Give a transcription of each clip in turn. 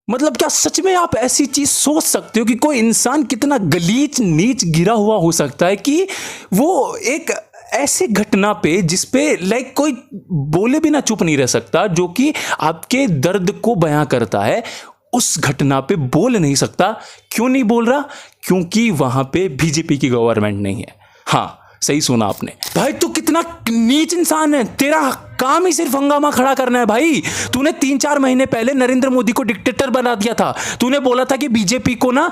मतलब क्या सच में आप ऐसी चीज सोच सकते हो कि कोई इंसान कितना गलीच नीच गिरा हुआ हो सकता है कि वो एक ऐसे घटना पे जिसपे लाइक कोई बोले भी ना चुप नहीं रह सकता, जो कि आपके दर्द को बयां करता है, उस घटना पे बोल नहीं सकता। क्यों नहीं बोल रहा? क्योंकि वहां पे बीजेपी की गवर्नमेंट नहीं है। हाँ, सही सुना आपने भाई। तू कितना नीच इंसान है, तेरा काम ही सिर्फ हंगामा खड़ा करना है भाई। तूने 3-4 महीने पहले नरेंद्र मोदी को डिक्टेटर बना दिया था। तूने बोला था कि बीजेपी को ना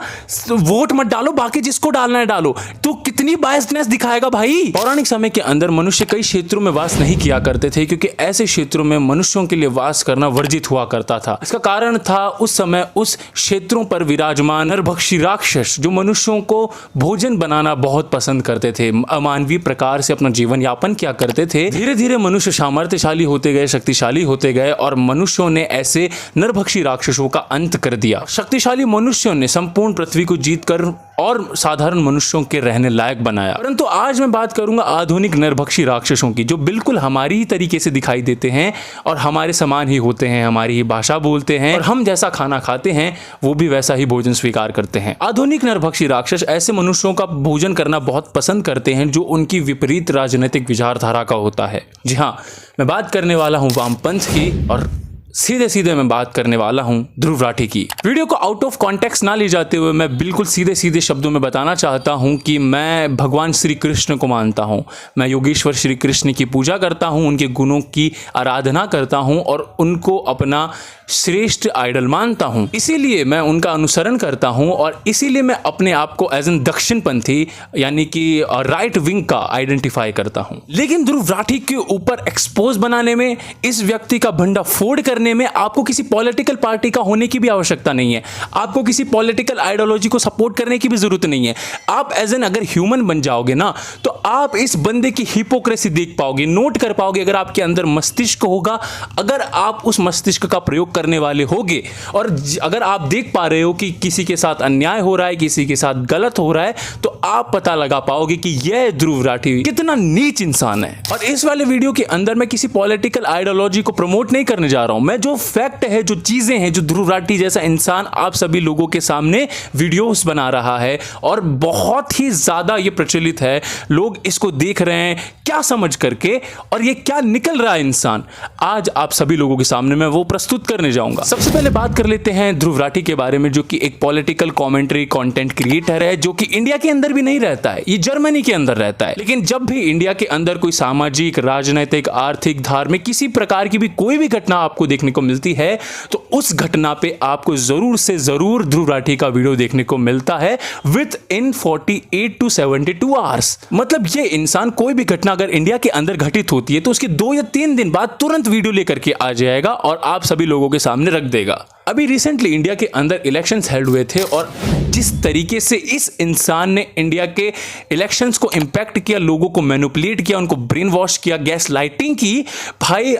वोट मत डालो, बाकी जिसको डालना है डालो। तू कितनी बायसनेस दिखाएगा भाई। पौराणिक समय के अंदर मनुष्य कई क्षेत्रों में वास नहीं किया करते थे, क्योंकि ऐसे क्षेत्रों में मनुष्यों के लिए वास करना वर्जित हुआ करता था। इसका कारण था उस समय उस क्षेत्रों पर विराजमान नरभक्षी राक्षस, जो मनुष्यों को भोजन बनाना बहुत पसंद करते थे, अमानवीय प्रकार से अपना जीवन यापन किया करते थे। धीरे धीरे मनुष्य सामर्थ्यशाली होते गए, शक्तिशाली होते गए, और मनुष्यों ने ऐसे नरभक्षी राक्षसों का अंत कर दिया। शक्तिशाली मनुष्यों ने संपूर्ण पृथ्वी को जीतकर और साधारण मनुष्यों के रहने लायक बनाया। परंतु आज मैं बात करूंगा आधुनिक नरभक्षी राक्षसों की, जो बिल्कुल हमारी ही तरीके से दिखाई देते हैं और हमारे समान ही होते हैं, हमारी ही भाषा बोलते हैं, और हम जैसा खाना खाते हैं वो भी वैसा ही भोजन स्वीकार करते हैं। आधुनिक नरभक्षी राक्षस ऐसे मनुष्यों का भोजन करना बहुत पसंद करते हैं जो उनकी विपरीत राजनीतिक विचारधारा का होता है। जी हाँ, मैं बात करने वाला हूं वामपंथ की, और सीधे सीधे मैं बात करने वाला हूं ध्रुव राठी की। वीडियो को आउट ऑफ कॉन्टेक्स्ट ना ले जाते हुए मैं बिल्कुल सीधे सीधे शब्दों में बताना चाहता हूं कि मैं भगवान श्री कृष्ण को मानता हूं। मैं योगेश्वर श्री कृष्ण की पूजा करता हूं, उनके गुणों की आराधना करता हूं और उनको अपना श्रेष्ठ आइडल मानता हूं। इसीलिए मैं उनका अनुसरण करता हूं, और इसीलिए मैं अपने आप को एज एन दक्षिणपंथी यानी कि राइट विंग का आइडेंटिफाई करता हूं। लेकिन ध्रुव राठी के ऊपर एक्सपोज बनाने में, इस व्यक्ति का भंडाफोड़ करने में आपको किसी पॉलिटिकल पार्टी का होने की भी आवश्यकता नहीं है। आपको किसी पॉलिटिकल आइडियोलॉजी को सपोर्ट करने की भी जरूरत नहीं है। आप एज एन अगर ह्यूमन बन जाओगे ना, तो आप इस बंदे की हिपोक्रेसी देख पाओगे, नोट कर पाओगे। अगर आपके अंदर मस्तिष्क होगा, अगर आप उस मस्तिष्क का प्रयोग करने वाले होगे, और अगर आप देख पा रहे हो कि किसी के साथ अन्याय हो रहा है, किसी के साथ गलत हो रहा है, तो आप पता लगा पाओगे कि यह ध्रुव राठी कितना नीच इंसान है। और इस वाले वीडियो के अंदर मैं किसी पॉलिटिकल आइडियोलॉजी को प्रमोट नहीं करने जा रहा हूं। मैं जो फैक्ट है, जो चीजें हैं, जो ध्रुव राठी जैसा इंसान आप सभी लोगों के सामने वीडियोस बना रहा है, और बहुत ही ज्यादा ये प्रचलित है, लोग इसको देख रहे हैं क्या समझ करके, और ये क्या निकल रहा है इंसान, आज आप सभी लोगों के सामने मैं वो प्रस्तुत करने जाऊंगा। सबसे पहले बात कर लेते हैं ध्रुव राठी के बारे में, जो कि एक पॉलिटिकल कमेंट्री कंटेंट क्रिएटर है, जो कि इंडिया के अंदर भी नहीं रहता है, ये जर्मनी के अंदर रहता है। लेकिन जब भी इंडिया के अंदर कोई सामाजिक, राजनीतिक, आर्थिक, धार्मिक किसी प्रकार की भी कोई भी घटना आपको देखने को मिलती है, तो उस घटना पे आपको जरूर से जरूर ध्रुव राठी का वीडियो देखने को मिलता है विद इन 48 to 72 आवर्स। मतलब ये इंसान कोई भी घटना अगर इंडिया के अंदर घटित होती है, तो उसके 2 या 3 दिन बाद तुरंत वीडियो लेकर के आ जाएगा और आप सभी लोगों के सामने रख देगा। अभी रिसेंटली इंडिया के अंदर इलेक्शंस हेल्ड हुए थे, और जिस तरीके से इस इंसान ने इंडिया के इलेक्शंस को इंपैक्ट किया, लोगों को मैनिपुलेट किया, उनको ब्रेन वॉश किया, गैस लाइटिंग की, भाई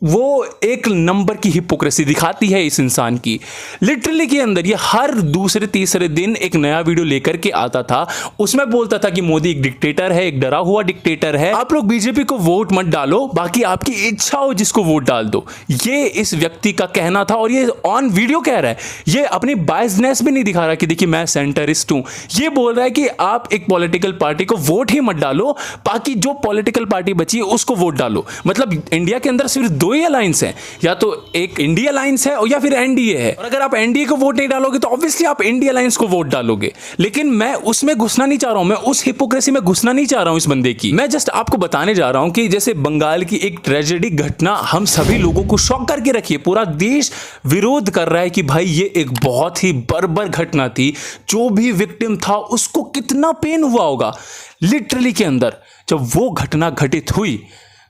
वो एक नंबर की हिपोक्रेसी दिखाती है इस इंसान की। लिटरली के अंदर ये हर दूसरे तीसरे दिन एक नया वीडियो लेकर के आता था, उसमें बोलता था कि मोदी एक डिक्टेटर है, एक डरा हुआ डिक्टेटर है, आप लोग बीजेपी को वोट मत डालो, बाकी आपकी इच्छा हो जिसको वोट डाल दो। ये इस व्यक्ति का कहना था, और ये ऑन वीडियो कह रहा है, ये अपनी बायसनेस भी नहीं दिखा रहा कि देखिए मैं सेंटरिस्ट हूं। ये बोल रहा है कि आप एक पॉलिटिकल पार्टी को वोट ही मत डालो, बाकी जो पॉलिटिकल पार्टी बची है उसको वोट डालो। मतलब इंडिया के अंदर सिर्फ 2 ही अलायंस है, या तो एक इंडिया अलायंस है या फिर एनडीए है, और अगर आप एनडीए को वोट नहीं डालोगे तो ऑब्वियसली आप इंडिया अलायंस को वोट डालोगे। लेकिन मैं उसमें घुसना नहीं चाह रहा हूं, मैं उस हिपोक्रेसी में घुसना नहीं चाह रहा हूं इस बंदे की। मैं जस्ट आपको बताने जा रहा हूं कि जैसे बंगाल की एक ट्रेजेडी घटना हम सभी लोगों को शॉक करके रखी है, पूरा देश विरोध कर रहा है कि भाई ये एक बहुत ही बर्बर घटना थी, जो भी विक्टिम था उसको कितना पेन हुआ होगा। लिटरली के अंदर जब वो घटना घटित हुई,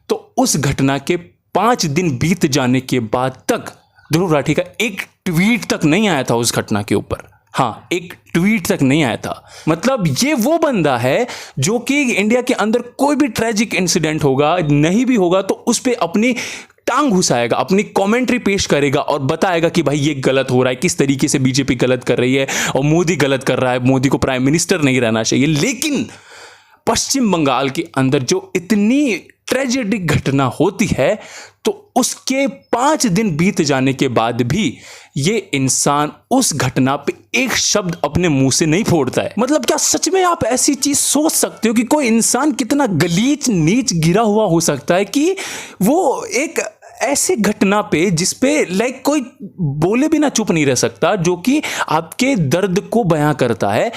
तो उस घटना के 5 दिन बीत जाने के बाद तक ध्रुव राठी का एक ट्वीट तक नहीं आया था उस घटना के ऊपर। हाँ, एक ट्वीट तक नहीं आया था। मतलब ये वो बंदा है जो कि इंडिया के अंदर कोई भी ट्रेजिक इंसिडेंट होगा, नहीं भी होगा, तो उस पर अपनी टांग घुसाएगा, अपनी कमेंट्री पेश करेगा और बताएगा कि भाई ये गलत हो रहा है, किस तरीके से बीजेपी गलत कर रही है और मोदी गलत कर रहा है, मोदी को प्राइम मिनिस्टर नहीं रहना चाहिए। लेकिन पश्चिम बंगाल के अंदर जो इतनी ट्रेजेडिक घटना होती है तो उसके 5 दिन बीत जाने के बाद भी ये इंसान उस घटना पे एक शब्द अपने मुंह से नहीं फोड़ता है। मतलब क्या सच में आप ऐसी चीज सोच सकते हो कि कोई इंसान कितना गलीच नीच गिरा हुआ हो सकता है कि वो एक ऐसे घटना पे जिसपे लाइक कोई बोले बिना चुप नहीं रह सकता, जो कि आपके दर्द को बयां करता है,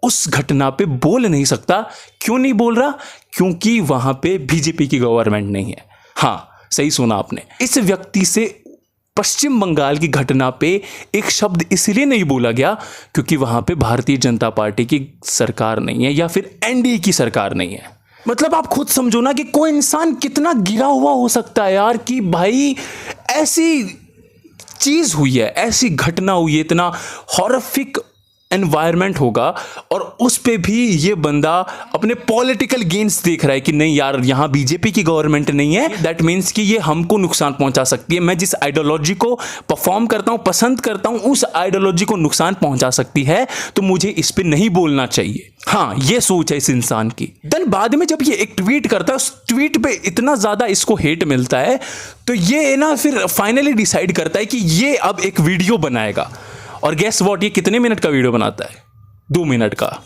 उस घटना पे बोल नहीं सकता। क्यों नहीं बोल रहा? क्योंकि वहां पे बीजेपी की गवर्नमेंट नहीं है। हाँ, सही सुना आपने। इस व्यक्ति से पश्चिम बंगाल की घटना पे एक शब्द इसलिए नहीं बोला गया क्योंकि वहां पे भारतीय जनता पार्टी की सरकार नहीं है या फिर एनडीए की सरकार नहीं है। मतलब आप खुद समझो ना कि कोई इंसान कितना गिरा हुआ हो सकता है यार, कि भाई ऐसी चीज हुई है, ऐसी घटना हुई है, इतना हॉरिफिक एनवायरनमेंट होगा और उस पे भी ये बंदा अपने पॉलिटिकल गेन्स देख रहा है कि नहीं यार, यहां बीजेपी की गवर्नमेंट नहीं है, दैट मीन्स कि ये हमको नुकसान पहुंचा सकती है। मैं जिस आइडियोलॉजी को परफॉर्म करता हूं, पसंद करता हूं, उस आइडियोलॉजी को नुकसान पहुंचा सकती है, तो मुझे इस पे नहीं बोलना चाहिए। हाँ, ये सोच है इस इंसान की। देन बाद में जब ये एक ट्वीट करता है, उस ट्वीट पे इतना ज्यादा इसको हेट मिलता है, तो ये ना फिर फाइनली डिसाइड करता है कि ये अब एक वीडियो बनाएगा। और गेस व्हाट, ये कितने मिनट का वीडियो बनाता है? 2 मिनट का।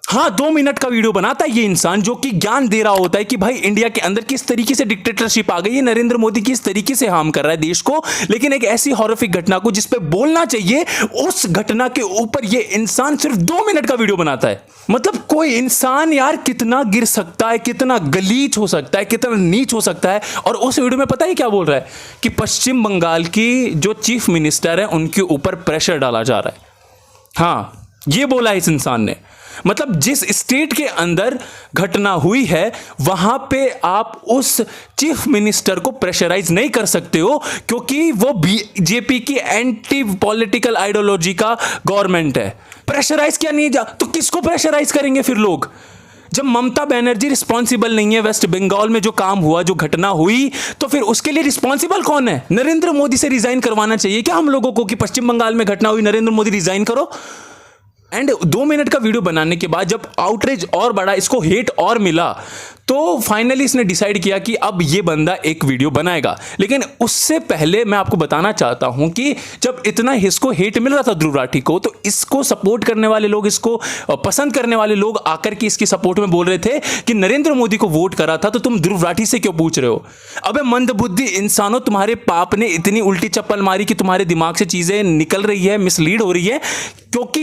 हाँ, 2 मिनट का वीडियो बनाता है ये इंसान, जो कि ज्ञान दे रहा होता है कि भाई इंडिया के अंदर किस तरीके से डिक्टेटरशिप आ गई है, नरेंद्र मोदी किस तरीके से हार्म कर रहा है देश को। लेकिन एक ऐसी हॉरिफिक घटना को जिस पे बोलना चाहिए, उस घटना के ऊपर ये इंसान सिर्फ 2 मिनट का वीडियो बनाता है। मतलब कोई इंसान यार कितना गिर सकता है, कितना गलीच हो सकता है, कितना नीच हो सकता है। और उस वीडियो में पता है क्या बोल रहा है? कि पश्चिम बंगाल की जो चीफ मिनिस्टर है उनके ऊपर प्रेशर डाला जा रहा है। हाँ, ये बोला है इस इंसान ने। मतलब जिस स्टेट के अंदर घटना हुई है वहां पे आप उस चीफ मिनिस्टर को प्रेशराइज नहीं कर सकते हो, क्योंकि वो बीजेपी की एंटी पॉलिटिकल आइडियोलॉजी का गवर्नमेंट है। प्रेशराइज क्या नहीं जा तो किसको प्रेशराइज करेंगे फिर लोग? जब ममता बनर्जी रिस्पॉन्सिबल नहीं है वेस्ट बंगाल में जो काम हुआ, जो घटना हुई, तो फिर उसके लिए रिस्पॉन्सिबल कौन है? नरेंद्र मोदी से रिजाइन करवाना चाहिए क्या हम लोगों को कि पश्चिम बंगाल में घटना हुई, नरेंद्र मोदी रिजाइन करो? एंड 2 मिनट का वीडियो बनाने के बाद जब आउटरीच और बढ़ा, इसको हेट और मिला, तो फाइनली इसने डिसाइड किया कि अब ये बंदा एक वीडियो बनाएगा। लेकिन उससे पहले मैं आपको बताना चाहता हूं कि जब इतना इसको हेट मिल रहा था ध्रुव राठी को, तो इसको सपोर्ट करने वाले लोग, इसको पसंद करने वाले लोग आकर के इसकी सपोर्ट में बोल रहे थे कि नरेंद्र मोदी को वोट करा था तो तुम ध्रुव राठी से क्यों पूछ रहे हो? अबे मंदबुद्धि इंसानों, तुम्हारे पाप ने इतनी उल्टी चप्पल मारी कि तुम्हारे दिमाग से चीजें निकल रही है, मिसलीड हो रही है। क्योंकि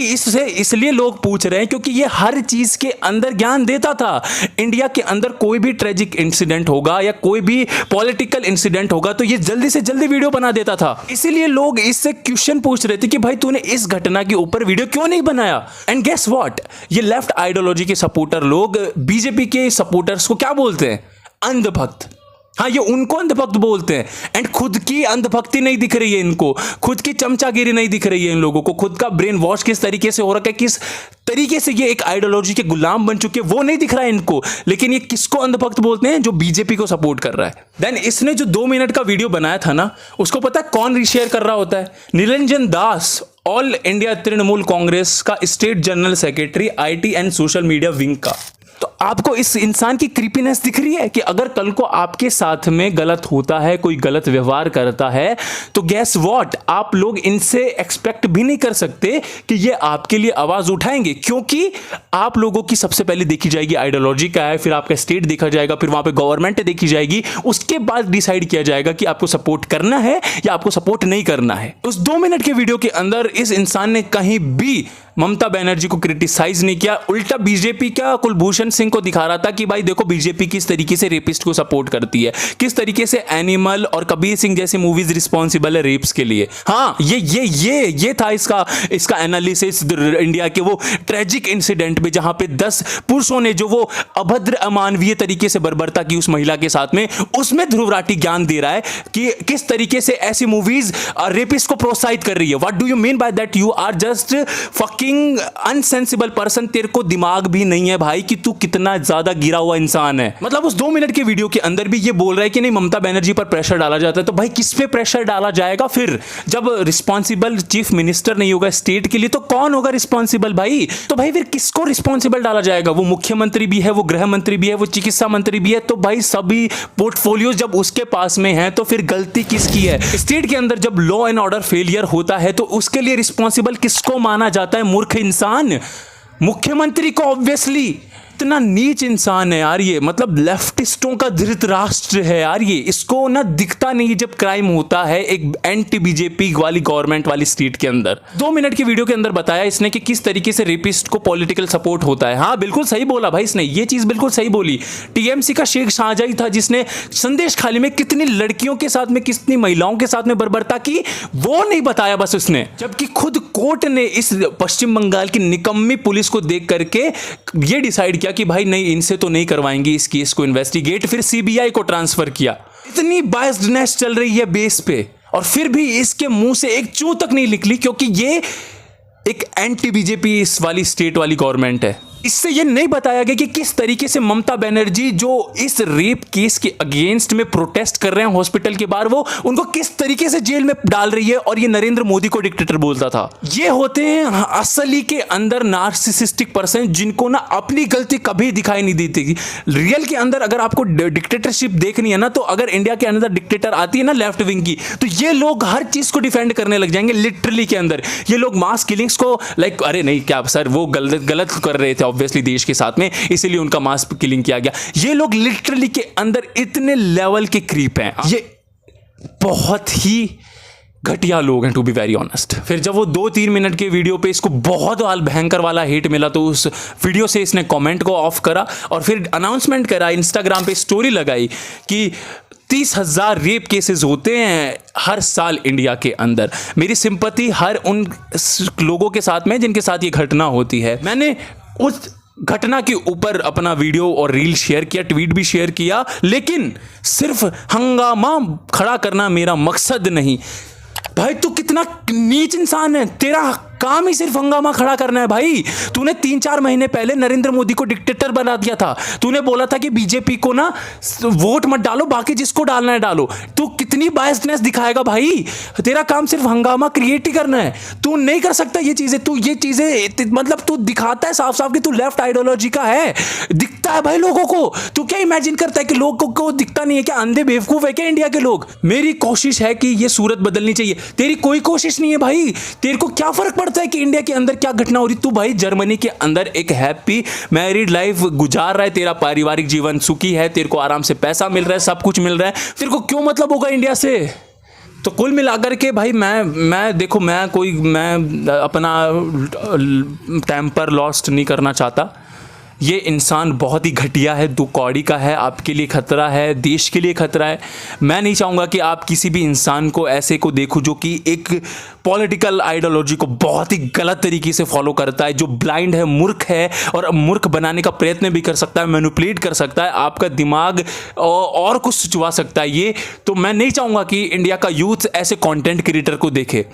इसलिए लोग पूछ रहे हैं क्योंकि ये हर चीज के अंदर ज्ञान देता था। इंडिया के अंदर कोई भी ट्रेजिक इंसिडेंट होगा या कोई भी पॉलिटिकल इंसिडेंट होगा तो ये जल्दी से जल्दी वीडियो बना देता था। इसीलिए लोग इससे क्वेश्चन पूछ रहे थे कि भाई तूने इस घटना के ऊपर वीडियो क्यों नहीं बनाया? एंड गेस व्हाट, ये लेफ्ट आइडियोलॉजी के सपोर्टर लोग बीजेपी के सपोर्टर्स को क्या बोलते हैं? अंधभक्त। हाँ, ये उनको अंधभक्त बोलते हैं। एंड खुद की अंधभक्ति नहीं दिख रही है इनको, खुद की चमचागिरी नहीं दिख रही है इन लोगों को, खुद का ब्रेन वॉश किस तरीके से हो रहा है, किस तरीके से ये एक आइडियोलॉजी के गुलाम बन चुके हैं, वो नहीं दिख रहा है इनको। लेकिन ये किसको अंधभक्त बोलते हैं? जो बीजेपी को सपोर्ट कर रहा है। देन इसने जो 2 मिनट का वीडियो बनाया था ना, उसको पता है कौन रीशेयर कर रहा होता है? निरंजन दास, ऑल इंडिया तृणमूल कांग्रेस का state general secretary, IT and social media wing का। तो आपको इस इंसान की क्रीपीनेस दिख रही है कि अगर कल को आपके साथ में गलत होता है, कोई गलत व्यवहार करता है, तो गैस व्हाट, आप लोग इनसे एक्सपेक्ट भी नहीं कर सकते कि ये आपके लिए आवाज उठाएंगे, क्योंकि आप लोगों की सबसे पहले देखी जाएगी आइडियोलॉजी क्या है, फिर आपका स्टेट देखा जाएगा, फिर वहां पे गवर्नमेंट देखी जाएगी, उसके बाद डिसाइड किया जाएगा कि आपको सपोर्ट करना है या आपको सपोर्ट नहीं करना है। उस 2 मिनट के वीडियो के अंदर इस इंसान ने कहीं भी ममता बनर्जी को क्रिटिसाइज नहीं किया, उल्टा बीजेपी का कुलभूषण सिंह को दिखा रहा था कि भाई देखो बीजेपी किस तरीके से रेपिस्ट को सपोर्ट करती है, किस तरीके से एनिमल और कबीर सिंह जैसे मूवीज रिस्पॉन्सिबल है रेप्स के लिए। हाँ, ये था इसका एनालिसिस इंडिया के वो ट्रेजिक इंसिडेंट में जहां पे 10 पुरुषों ने जो वो अभद्र अमानवीय तरीके से बर्बरता की उस महिला के साथ में, उसमें ध्रुव राठी ज्ञान दे रहा है कि किस तरीके से ऐसी मूवीज रेपिस्ट को प्रोत्साहित कर रही है। What do you mean by that? You are just fucking unsensible person, तेरे को दिमाग भी नहीं है भाई कि तू कितना ज्यादा गिरा हुआ इंसान है। मतलब उस 2 मिनट के वीडियो के अंदर भी ये बोल रहा है कि नहीं ममता बनर्जी पर प्रेशर डाला जाता है, तो भाई किस पे प्रेशर डाला जाएगा फिर? जब रिस्पॉन्सिबल चीफ मिनिस्टर नहीं होगा स्टेट के लिए तो कौन होगा रिस्पॉन्सिबल भाई? तो भाई फिर किसको रिस्पॉन्सिबल डाला जाएगा? वो मुख्यमंत्री भी है, वो गृह मंत्री भी है, वो चिकित्सा मंत्री भी है, तो भाई सभी पोर्टफोलियो जब उसके पास में है तो फिर गलती किसकी है? स्टेट के अंदर जब लॉ एंड ऑर्डर फेलियर होता है तो उसके लिए रिस्पॉन्सिबल किसको माना जाता है? मूर्ख इंसान, मुख्यमंत्री को। ऑब्वियसली इतना नीच इंसान है यार ये, मतलब लेफ्टिस्टों का धृतराष्ट्र है यार ये। इसको ना दिखता नहीं जब क्राइम होता है एक एंटी बीजेपी वाली गवर्नमेंट वाली स्टेट के अंदर। 2 मिनट की वीडियो के अंदर बताया इसने कि किस तरीके से रेपिस्ट को पॉलिटिकल सपोर्ट होता है। हाँ बिल्कुल सही बोला भाई इसने, ये चीज बिल्कुल सही बोली। टीएमसी का शेख शाहजहां था जिसने संदेश खाली में कितनी लड़कियों के साथ में, कितनी महिलाओं के साथ में बर्बरता की, वो नहीं बताया बस उसने। जबकि खुद कोर्ट ने इस पश्चिम बंगाल की निकम्मी पुलिस को देख करके ये डिसाइड किया कि भाई नहीं, इनसे तो नहीं करवाएंगे इस केस को इन्वेस्टिगेट, फिर सीबीआई को ट्रांसफर किया। इतनी बायस्डनेस चल रही है बेस पे, और फिर भी इसके मुंह से एक चू तक नहीं निकली, क्योंकि ये एक एंटी बीजेपी इस वाली स्टेट वाली गवर्नमेंट है। इससे ये नहीं बताया गया कि किस तरीके से ममता बनर्जी जो इस रेप केस के अगेंस्ट में प्रोटेस्ट कर रहे हैं हॉस्पिटल के बाहर, वो उनको किस तरीके से जेल में डाल रही है, और ये नरेंद्र मोदी को डिक्टेटर बोलता था। ये होते हैं असली के अंदर नार्सिसिस्टिक पर्सन, जिनको ना अपनी गलती कभी दिखाई नहीं देती। रियल के अंदर अगर आपको डिक्टेटरशिप देखनी है ना, तो अगर इंडिया के अंदर डिक्टेटर आती है ना लेफ्ट विंग की, तो ये लोग हर चीज को डिफेंड करने लग जाएंगे। लिटरली के अंदर ये लोग मास किलिंग्स को लाइक, अरे नहीं क्या सर वो गलत कर रहे थे ऑब्वियसली देश के साथ में, इसीलिए उनका मास किलिंग किया गया। ये लोग लिटरली के अंदर इतने लेवल के क्रीप हैं, ये बहुत ही घटिया लोग हैं टू बी वेरी ऑनेस्ट। फिर जब वो 2-3 मिनट के वीडियो पे इसको बहुत भयंकर वाला हेट मिला, तो उस वीडियो से इसने कमेंट को ऑफ करा और फिर अनाउंसमेंट करा, इंस्टाग्राम पे स्टोरी लगाई कि 30,000 रेप केसेस होते हैं हर साल इंडिया के अंदर। मेरी सिंपैथी हर उन लोगों के साथ में जिनके साथ ये घटना होती है। मैंने उस घटना के ऊपर अपना वीडियो और रील शेयर किया, ट्वीट भी शेयर किया, लेकिन सिर्फ हंगामा खड़ा करना मेरा मकसद नहीं। भाई तू कितना नीच इंसान है, तेरा काम ही सिर्फ हंगामा खड़ा करना है भाई। तूने 3-4 महीने पहले नरेंद्र मोदी को डिक्टेटर बना दिया था। तूने बोला था कि बीजेपी को ना वोट मत डालो, बाकी जिसको डालना है डालो। तू कितनी बायसनेस दिखाएगा भाई? तेरा काम सिर्फ हंगामा क्रिएट ही करना है। तू नहीं कर सकता ये चीजें। तू ये चीजें मतलब तू दिखाता है साफ साफ कि तू लेफ्ट आइडियोलॉजी का है, दिखता है भाई लोगों को। तू क्या इमेजिन करता है कि लोगों को दिखता नहीं है क्या? अंधे बेवकूफ है क्या इंडिया के लोग? मेरी कोशिश है कि ये सूरत बदलनी चाहिए, तेरी कोई कोशिश नहीं है भाई। तेरे को क्या फर्क पड़ता है कि इंडिया के अंदर क्या घटना हो रही? तू भाई जर्मनी के अंदर एक हैप्पी मैरिड लाइफ गुजार रहा है, तेरा पारिवारिक जीवन सुखी है, तेरे को आराम से पैसा मिल रहा है, सब कुछ मिल रहा है, तेरे को क्यों मतलब होगा इंडिया से? तो कुल मिलाकर के भाई मैं देखो, मैं अपना टेम्पर लॉस्ट नहीं करना चाहता। ये इंसान बहुत ही घटिया है, 2 कौड़ी का है, आपके लिए खतरा है, देश के लिए खतरा है। मैं नहीं चाहूँगा कि आप किसी भी इंसान को ऐसे को देखो जो कि एक पॉलिटिकल आइडियोलॉजी को बहुत ही गलत तरीके से फॉलो करता है, जो ब्लाइंड है, मूर्ख है, और मूर्ख बनाने का प्रयत्न भी कर सकता है, मैनिपुलेट कर सकता है, आपका दिमाग और कुछ सुचवा सकता है ये। तो मैं नहीं चाहूँगा कि इंडिया का यूथ ऐसे कंटेंट क्रिएटर को देखे।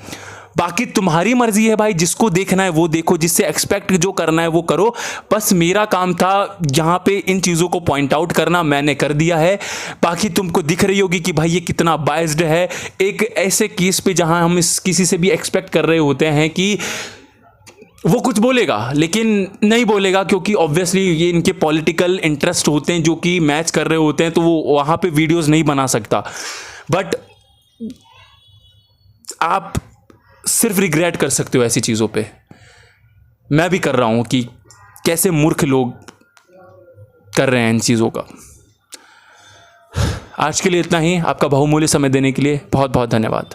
बाकी तुम्हारी मर्जी है भाई, जिसको देखना है वो देखो, जिससे एक्सपेक्ट जो करना है वो करो। बस मेरा काम था यहाँ पे इन चीज़ों को पॉइंट आउट करना, मैंने कर दिया है। बाकी तुमको दिख रही होगी कि भाई ये कितना बायस्ड है एक ऐसे केस पे जहाँ हम किसी से भी एक्सपेक्ट कर रहे होते हैं कि वो कुछ बोलेगा, लेकिन नहीं बोलेगा, क्योंकि ऑब्वियसली ये इनके पॉलिटिकल इंटरेस्ट होते हैं जो कि मैच कर रहे होते हैं, तो वो वहाँ पे वीडियोज़ नहीं बना सकता। बट आप सिर्फ रिग्रेट कर सकते हो ऐसी चीज़ों पे। मैं भी कर रहा हूँ कि कैसे मूर्ख लोग कर रहे हैं इन चीज़ों का। आज के लिए इतना ही। आपका बहुमूल्य समय देने के लिए बहुत बहुत धन्यवाद।